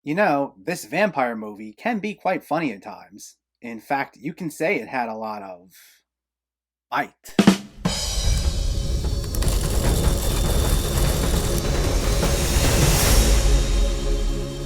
You know, this vampire movie can be quite funny at times. In fact, you can say it had a lot of bite.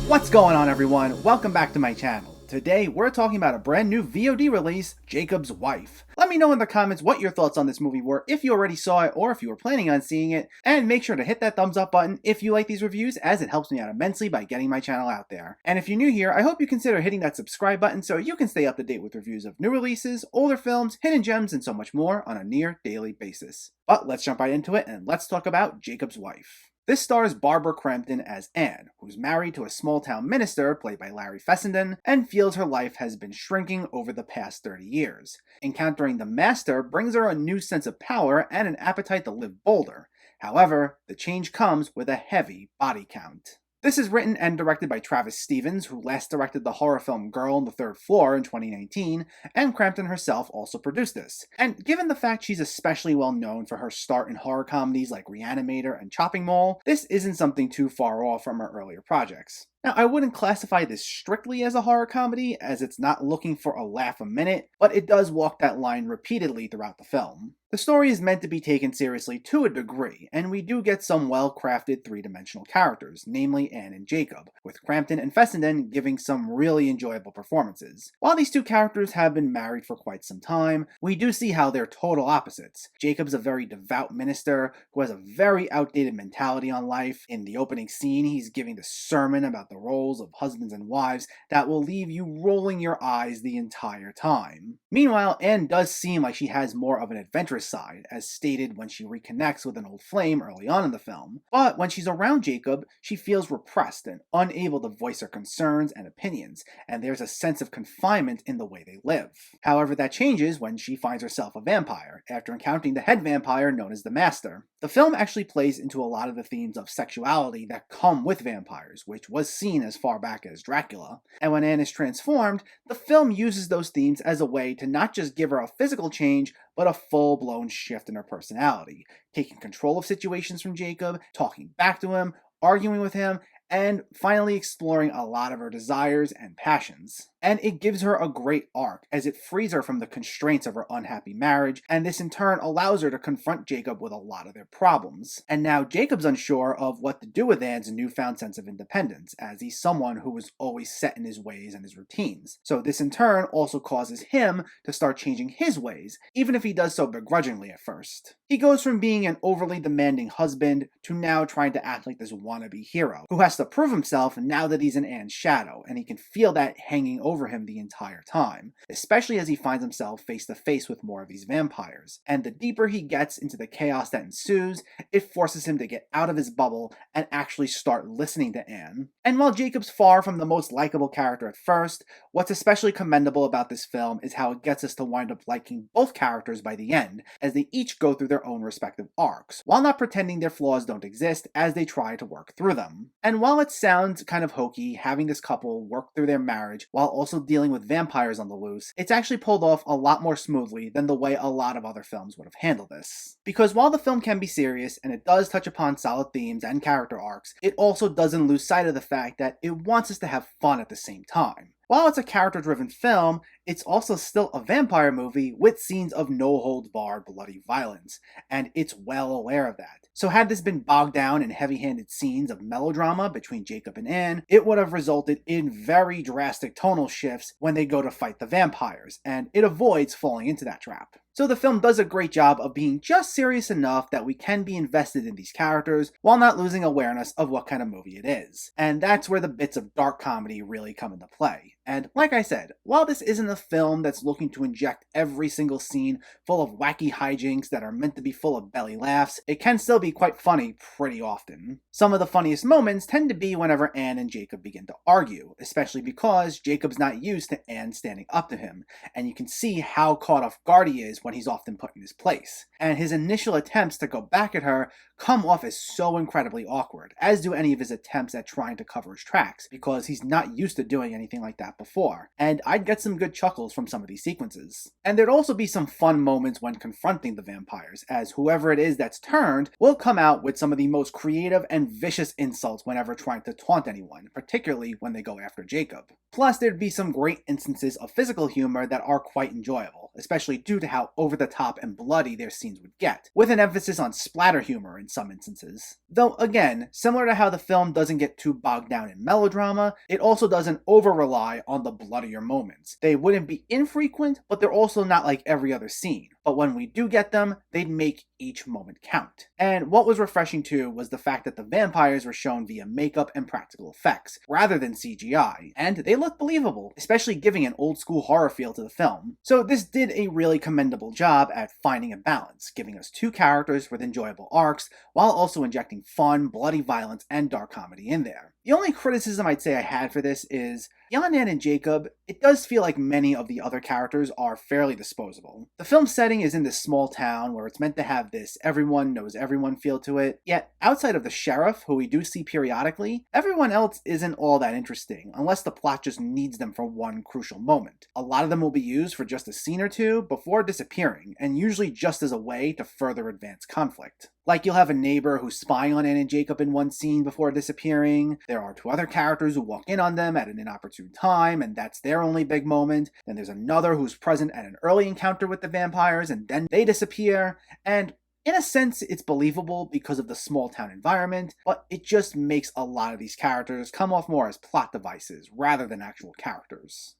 What's going on, everyone? Welcome back to my channel. Today, we're talking about a brand new VOD release, Jakob's Wife. Let me know in the comments what your thoughts on this movie were, if you already saw it or if you were planning on seeing it, and make sure to hit that thumbs up button if you like these reviews, as it helps me out immensely by getting my channel out there. And if you're new here, I hope you consider hitting that subscribe button so you can stay up to date with reviews of new releases, older films, hidden gems, and so much more on a near daily basis. But let's jump right into it and let's talk about Jakob's Wife. This stars Barbara Crampton as Anne, who's married to a small-town minister played by Larry Fessenden, and feels her life has been shrinking over the past 30 years. Encountering the Master brings her a new sense of power and an appetite to live bolder. However, the change comes with a heavy body count. This is written and directed by Travis Stevens, who last directed the horror film Girl on the Third Floor in 2019, and Crampton herself also produced this. And given the fact she's especially well known for her start in horror comedies like Reanimator and Chopping Mall, this isn't something too far off from her earlier projects. Now, I wouldn't classify this strictly as a horror comedy, as it's not looking for a laugh a minute, but it does walk that line repeatedly throughout the film. The story is meant to be taken seriously to a degree, and we do get some well-crafted three-dimensional characters, namely Anne and Jakob, with Crampton and Fessenden giving some really enjoyable performances. While these two characters have been married for quite some time, we do see how they're total opposites. Jacob's a very devout minister who has a very outdated mentality on life. In the opening scene, he's giving the sermon about the roles of husbands and wives that will leave you rolling your eyes the entire time. Meanwhile, Anne does seem like she has more of an adventurous side, as stated when she reconnects with an old flame early on in the film. But when she's around Jakob, she feels repressed and unable to voice her concerns and opinions, and there's a sense of confinement in the way they live. However, that changes when she finds herself a vampire, after encountering the head vampire known as the Master. The film actually plays into a lot of the themes of sexuality that come with vampires, which was seen as far back as Dracula. And when Anne is transformed, the film uses those themes as a way to not just give her a physical change, but a full-blown shift in her personality, taking control of situations from Jakob, talking back to him, arguing with him, and finally exploring a lot of her desires and passions. And it gives her a great arc, as it frees her from the constraints of her unhappy marriage, and this in turn allows her to confront Jakob with a lot of their problems. And now Jacob's unsure of what to do with Anne's newfound sense of independence, as he's someone who was always set in his ways and his routines. So this in turn also causes him to start changing his ways, even if he does so begrudgingly at first. He goes from being an overly demanding husband to now trying to act like this wannabe hero, who has to prove himself now that he's in Anne's shadow, and he can feel that hanging over him the entire time, especially as he finds himself face to face with more of these vampires. And the deeper he gets into the chaos that ensues, it forces him to get out of his bubble and actually start listening to Anne. And while Jacob's far from the most likable character at first, what's especially commendable about this film is how it gets us to wind up liking both characters by the end, as they each go through their own respective arcs, while not pretending their flaws don't exist as they try to work through them. And while it sounds kind of hokey having this couple work through their marriage while also dealing with vampires on the loose, it's actually pulled off a lot more smoothly than the way a lot of other films would have handled this. Because while the film can be serious and it does touch upon solid themes and character arcs, it also doesn't lose sight of the fact that it wants us to have fun at the same time. While it's a character-driven film, it's also still a vampire movie with scenes of no-holds-barred bloody violence, and it's well aware of that. So had this been bogged down in heavy-handed scenes of melodrama between Jakob and Anne, it would have resulted in very drastic tonal shifts when they go to fight the vampires, and it avoids falling into that trap. So the film does a great job of being just serious enough that we can be invested in these characters while not losing awareness of what kind of movie it is. And that's where the bits of dark comedy really come into play. And like I said, while this isn't a film that's looking to inject every single scene full of wacky hijinks that are meant to be full of belly laughs, it can still be quite funny pretty often. Some of the funniest moments tend to be whenever Anne and Jakob begin to argue, especially because Jacob's not used to Anne standing up to him, and you can see how caught off guard he is when he's often put in his place. And his initial attempts to go back at her come off as so incredibly awkward, as do any of his attempts at trying to cover his tracks, because he's not used to doing anything like that that before, and I'd get some good chuckles from some of these sequences. And there'd also be some fun moments when confronting the vampires, as whoever it is that's turned will come out with some of the most creative and vicious insults whenever trying to taunt anyone, particularly when they go after Jakob. Plus, there'd be some great instances of physical humor that are quite enjoyable, especially due to how over the top and bloody their scenes would get, with an emphasis on splatter humor in some instances. Though again, similar to how the film doesn't get too bogged down in melodrama, it also doesn't over-rely on the bloodier moments. They wouldn't be infrequent, but they're also not like every other scene. But when we do get them, they'd make each moment count. And what was refreshing too was the fact that the vampires were shown via makeup and practical effects, rather than CGI, and they looked believable, especially giving an old school horror feel to the film. So this did a really commendable job at finding a balance, giving us two characters with enjoyable arcs, while also injecting fun, bloody violence, and dark comedy in there. The only criticism I'd say I had for this is, beyond Anne and Jakob, it does feel like many of the other characters are fairly disposable. The film's setting is in this small town where it's meant to have this everyone knows everyone feel to it, yet outside of the sheriff, who we do see periodically, everyone else isn't all that interesting, unless the plot just needs them for one crucial moment. A lot of them will be used for just a scene or two before disappearing, and usually just as a way to further advance conflict. Like, you'll have a neighbor who's spying on Anne and Jakob in one scene before disappearing. There are two other characters who walk in on them at an inopportune time, and that's their only big moment. Then there's another who's present at an early encounter with the vampires, and then they disappear. And in a sense, it's believable because of the small town environment, but it just makes a lot of these characters come off more as plot devices rather than actual characters.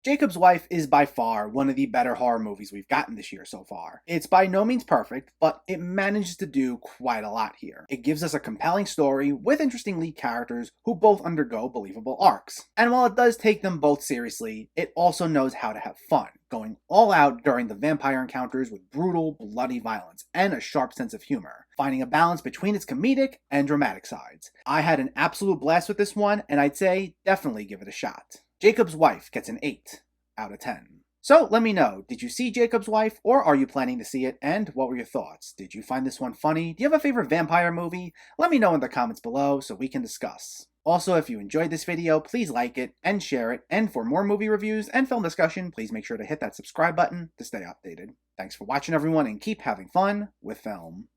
Jakob's Wife is by far one of the better horror movies we've gotten this year so far. It's by no means perfect, but it manages to do quite a lot here. It gives us a compelling story with interesting lead characters who both undergo believable arcs. And while it does take them both seriously, it also knows how to have fun, going all out during the vampire encounters with brutal, bloody violence and a sharp sense of humor, finding a balance between its comedic and dramatic sides. I had an absolute blast with this one, and I'd say definitely give it a shot. Jakob's Wife gets an 8 out of 10. So let me know, did you see Jakob's Wife, or are you planning to see it, and what were your thoughts? Did you find this one funny? Do you have a favorite vampire movie? Let me know in the comments below so we can discuss. Also, if you enjoyed this video, please like it and share it, and for more movie reviews and film discussion, please make sure to hit that subscribe button to stay updated. Thanks for watching everyone, and keep having fun with film.